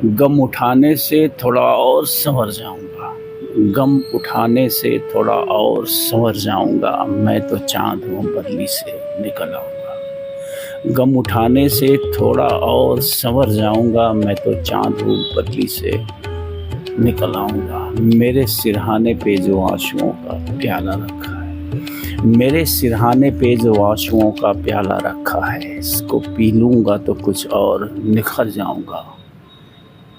गम उठाने से थोड़ा और संवर जाऊंगा। गम उठाने से थोड़ा और संवर जाऊंगा। मैं तो चांद हूँ बदली से निकल आऊंगा। गम उठाने से थोड़ा और संवर जाऊंगा। मैं तो चांद हूँ बदली से निकल आऊंगा। मेरे सिरहाने पे जो आंसुओं का प्याला रखा है, मेरे सिरहाने पे जो आंसुओं का प्याला रखा है, इसको पी लूंगा तो कुछ और निखर जाऊंगा।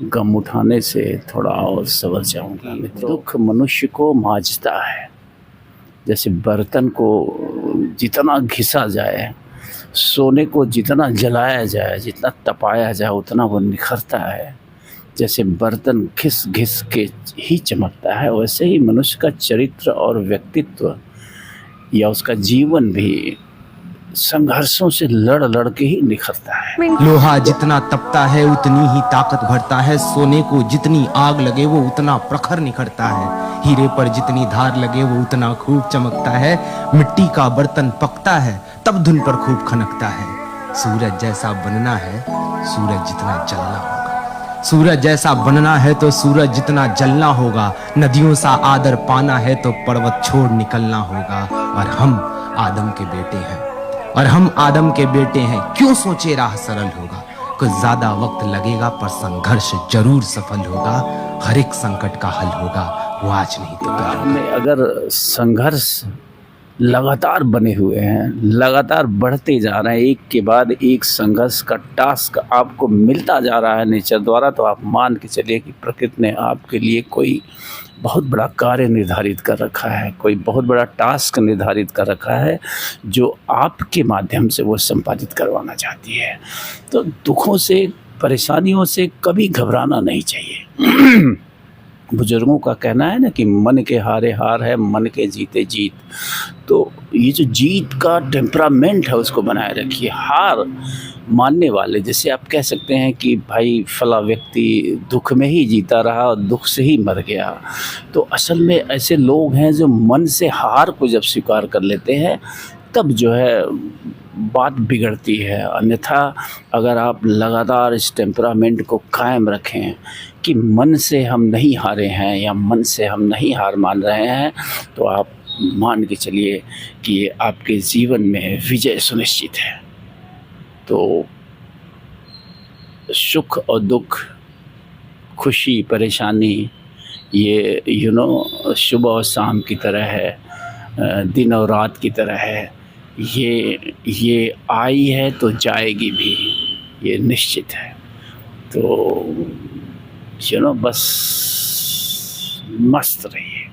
गम उठाने से थोड़ा और संवर जाऊंगा। दुख मनुष्य को मांझता है, जैसे बर्तन को जितना घिसा जाए, सोने को जितना जलाया जाए, जितना तपाया जाए, उतना वो निखरता है। जैसे बर्तन घिस घिस के ही चमकता है, वैसे ही मनुष्य का चरित्र और व्यक्तित्व या उसका जीवन भी संघर्षों से लड़ लड़ के ही निखरता है। लोहा जितना तपता है उतनी ही ताकत भरता है। सोने को जितनी आग लगे वो उतना प्रखर निखरता है। हीरे पर जितनी धार लगे वो उतना खूब चमकता है। मिट्टी का बर्तन पकता है तब धुन पर खूब खनकता है। सूरज जैसा बनना है, सूरज जितना जलना होगा। सूरज जैसा बनना है तो सूरज जितना जलना होगा। नदियों सा आदर पाना है तो पर्वत छोड़ निकलना होगा। और हम आदम के बेटे हैं, और हम आदम के बेटे हैं। क्यों सोचे राह सरल होगा। कुछ ज्यादा वक्त लगेगा पर संघर्ष जरूर सफल होगा। हर एक संकट का हल होगा, वो आज नहीं तो कल होगा। में अगर संघर्ष लगातार बने हुए हैं, लगातार बढ़ते जा रहे हैं, एक के बाद एक संघर्ष का टास्क आपको मिलता जा रहा है नेचर द्वारा, तो आप मान के चलिए कि प्रकृति ने आपके लिए कोई बहुत बड़ा कार्य निर्धारित कर रखा है, कोई बहुत बड़ा टास्क निर्धारित कर रखा है जो आपके माध्यम से वो संपादित करवाना चाहती है। तो दुखों से, परेशानियों से कभी घबराना नहीं चाहिए। बुजुर्गों का कहना है ना कि मन के हारे हार है, मन के जीते जीत। तो ये जो जीत का टेम्परामेंट है उसको बनाए रखिए। हार मानने वाले, जैसे आप कह सकते हैं कि भाई फला व्यक्ति दुख में ही जीता रहा और दुख से ही मर गया, तो असल में ऐसे लोग हैं जो मन से हार को जब स्वीकार कर लेते हैं तब जो है बात बिगड़ती है। अन्यथा अगर आप लगातार इस टेम्परामेंट को कायम रखें कि मन से हम नहीं हारे हैं या मन से हम नहीं हार मान रहे हैं, तो आप मान के चलिए कि ये आपके जीवन में विजय सुनिश्चित है। तो सुख और दुख, खुशी परेशानी, ये सुबह और शाम की तरह है, दिन और रात की तरह है। ये आई है तो जाएगी भी, ये निश्चित है। तो बस मस्त रहिए,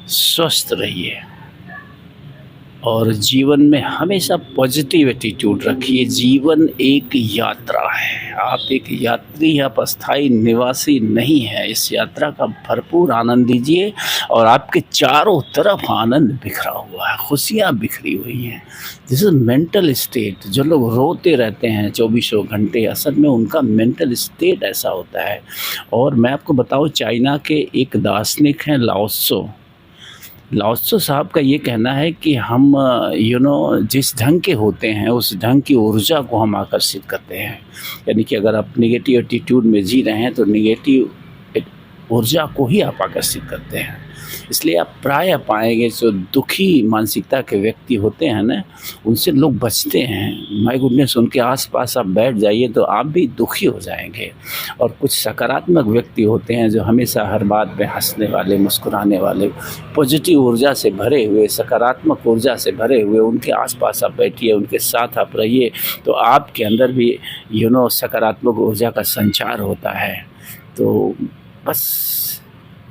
स्वस्थ रहिए और जीवन में हमेशा पॉजिटिव एटीट्यूड रखिए। जीवन एक यात्रा है, आप एक यात्री, आप अस्थायी निवासी नहीं है। इस यात्रा का भरपूर आनंद लीजिए और आपके चारों तरफ आनंद बिखरा हुआ है, खुशियाँ बिखरी हुई हैं। जैसे मेंटल स्टेट, जो लोग रोते रहते हैं 24 घंटे, असल में उनका मेंटल स्टेट ऐसा होता है। और मैं आपको बताऊँ, चाइना के एक दार्शनिक हैं लाओत्सो साहब का ये कहना है कि हम जिस ढंग के होते हैं उस ढंग की ऊर्जा को हम आकर्षित करते हैं। यानी कि अगर आप निगेटिव एटीट्यूड में जी रहे हैं तो निगेटिव ऊर्जा को ही आप आकर्षित करते हैं। इसलिए आप प्रायः पाएंगे जो दुखी मानसिकता के व्यक्ति होते हैं ना, उनसे लोग बचते हैं। माय गुडनेस, उनके आसपास आप बैठ जाइए तो आप भी दुखी हो जाएंगे। और कुछ सकारात्मक व्यक्ति होते हैं जो हमेशा हर बात पे हंसने वाले, मुस्कुराने वाले, पॉजिटिव ऊर्जा से भरे हुए, सकारात्मक ऊर्जा से भरे हुए, उनके आसपास आप बैठिए, उनके साथ आप रहिए, तो आपके अंदर भी सकारात्मक ऊर्जा का संचार होता है। तो बस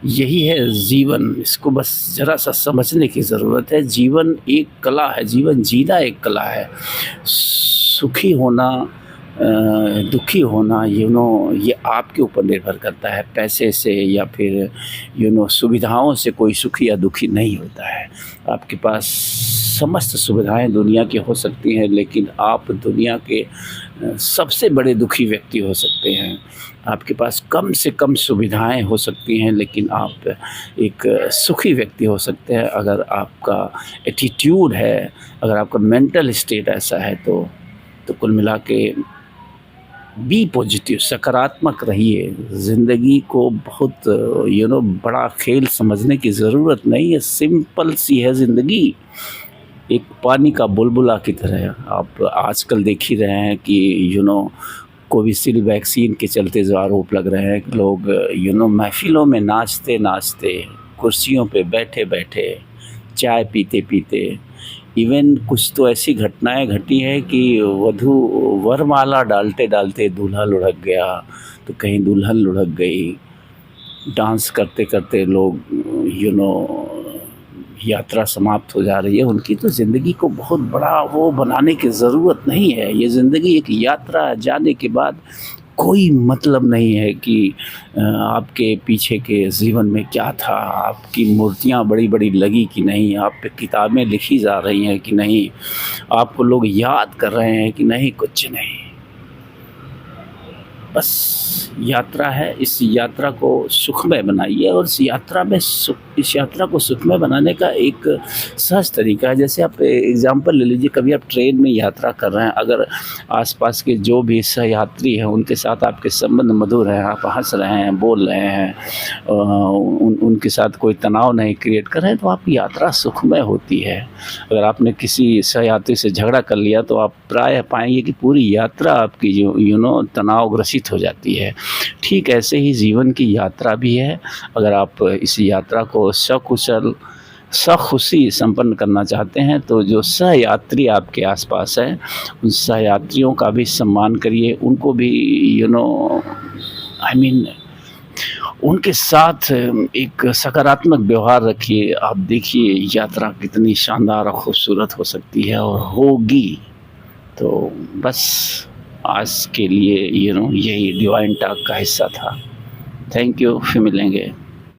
यही है जीवन, इसको बस ज़रा सा समझने की ज़रूरत है। जीवन एक कला है, जीवन जीना एक कला है। सुखी होना, दुखी होना, ये आपके ऊपर निर्भर करता है। पैसे से या फिर सुविधाओं से कोई सुखी या दुखी नहीं होता है। आपके पास समस्त सुविधाएं दुनिया की हो सकती हैं, लेकिन आप दुनिया के सबसे बड़े दुखी व्यक्ति हो सकते हैं। आपके पास कम से कम सुविधाएं हो सकती हैं, लेकिन आप एक सुखी व्यक्ति हो सकते हैं अगर आपका एटीट्यूड है, अगर आपका मेंटल स्टेट ऐसा है। तो कुल मिला के बी पॉजिटिव, सकारात्मक रहिए। ज़िंदगी को बहुत बड़ा खेल समझने की ज़रूरत नहीं है, सिंपल सी है ज़िंदगी। एक पानी का बुलबुला की तरह है। आप आजकल देख ही रहे हैं कि कोविशील्ड वैक्सीन के चलते जो आरोप लग रहे हैं कि लोग महफ़िलों में नाचते-नाचते, कुर्सियों पे बैठे-बैठे, चाय पीते-पीते, इवन कुछ तो ऐसी घटनाएं घटी हैं कि वधू वरमाला डालते-डालते दूल्हा लुढ़क गया, तो कहीं दुल्हन लुढ़क गई। डांस करते-करते लोग यात्रा समाप्त हो जा रही है उनकी। तो ज़िंदगी को बहुत बड़ा वो बनाने की ज़रूरत नहीं है। ये ज़िंदगी एक यात्रा है, जाने के बाद कोई मतलब नहीं है कि आपके पीछे के जीवन में क्या था, आपकी मूर्तियाँ बड़ी-बड़ी लगी कि नहीं, आप पे किताबें लिखी जा रही हैं कि नहीं, आपको लोग याद कर रहे हैं कि नहीं, कुछ नहीं। बस यात्रा है, इस यात्रा को सुखमय बनाइए और इस यात्रा को सुखमय बनाने का एक सहज तरीका है। जैसे आप एग्ज़ाम्पल ले लीजिए, कभी आप ट्रेन में यात्रा कर रहे हैं, अगर आसपास के जो भी सहयात्री हैं उनके साथ आपके संबंध मधुर हैं, आप हंस रहे हैं, बोल रहे हैं, उनके साथ कोई तनाव नहीं क्रिएट कर रहे हैं, तो आपकी यात्रा सुखमय होती है। अगर आपने किसी सहयात्री से झगड़ा कर लिया तो आप प्रायः पाएंगे कि पूरी यात्रा आपकी जो तनावग्रसित हो जाती है। ठीक ऐसे ही जीवन की यात्रा भी है। अगर आप इस यात्रा को सकुशल सखुशी संपन्न करना चाहते हैं तो जो सहयात्री आपके आसपास हैं उन सहयात्रियों का भी सम्मान करिए, उनको भी उनके साथ एक सकारात्मक व्यवहार रखिए। आप देखिए यात्रा कितनी शानदार और खूबसूरत हो सकती है और होगी। तो बस आज के लिए यही डिवाइन टॉक का हिस्सा था। थैंक यू, फिर मिलेंगे।